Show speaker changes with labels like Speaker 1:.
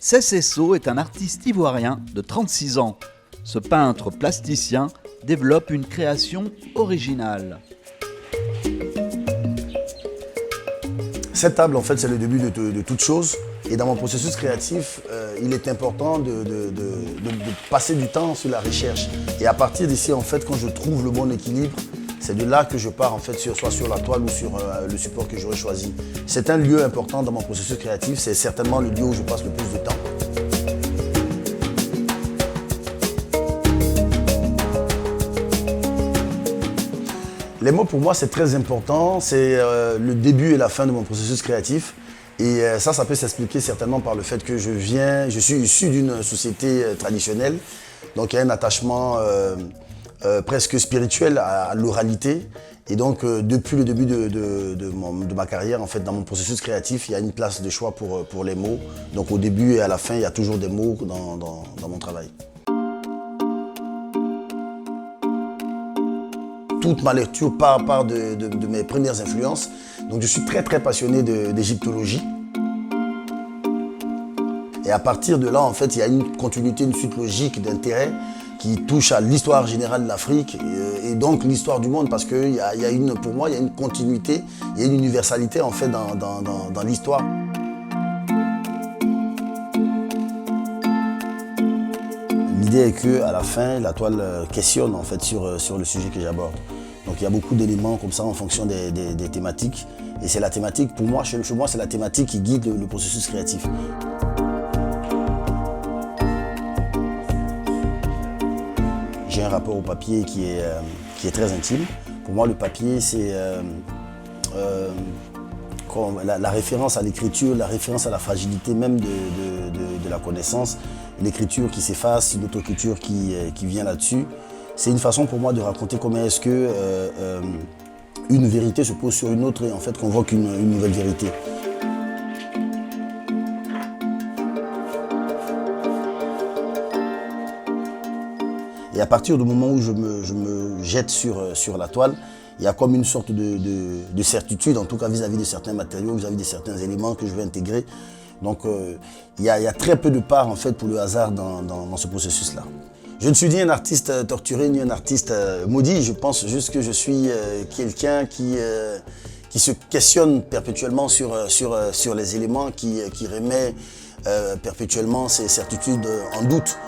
Speaker 1: Cessesso est un artiste ivoirien de 36 ans. Ce peintre plasticien développe une création originale.
Speaker 2: Cette table, en fait, c'est le début de toute chose. Et dans mon processus créatif, il est important de passer du temps sur la recherche. Et à partir d'ici, en fait, quand je trouve le bon équilibre, c'est de là que je pars, en fait, soit sur la toile ou sur le support que j'aurais choisi. C'est un lieu important dans mon processus créatif. C'est certainement le lieu où je passe le plus de temps. Les mots, pour moi, c'est très important. C'est le début et la fin de mon processus créatif. Et ça peut s'expliquer certainement par le fait que je suis issu d'une société traditionnelle. Donc, il y a un attachement presque spirituel à l'oralité. Et donc, depuis le début de ma carrière, en fait, dans mon processus créatif, il y a une place de choix pour les mots. Donc, au début et à la fin, il y a toujours des mots dans mon travail. Toute ma lecture part de mes premières influences. Donc je suis très passionné d'égyptologie. Et à partir de là, en fait, il y a une continuité, une suite logique d'intérêt qui touche à l'histoire générale de l'Afrique et donc l'histoire du monde, parce que pour moi, il y a une continuité, il y a une universalité en fait dans l'histoire. L'idée est qu'à la fin, la toile questionne en fait sur le sujet que j'aborde. Donc il y a beaucoup d'éléments comme ça en fonction des thématiques. Et c'est la thématique, pour moi, chez moi, c'est la thématique qui guide le processus créatif. J'ai un rapport au papier qui est très intime. Pour moi, le papier, c'est la référence à l'écriture, la référence à la fragilité même de la connaissance, l'écriture qui s'efface, l'autoécriture qui vient là-dessus. C'est une façon pour moi de raconter comment est-ce que une vérité se pose sur une autre et en fait convoque une nouvelle vérité. Et à partir du moment où je me jette sur la toile, il y a comme une sorte de certitude, en tout cas vis-à-vis de certains matériaux, vis-à-vis de certains éléments que je vais intégrer. Donc il y a très peu de part en fait pour le hasard dans ce processus-là. Je ne suis ni un artiste torturé, ni un artiste maudit. Je pense juste que je suis quelqu'un qui se questionne perpétuellement sur les éléments, qui remet perpétuellement ses certitudes en doute.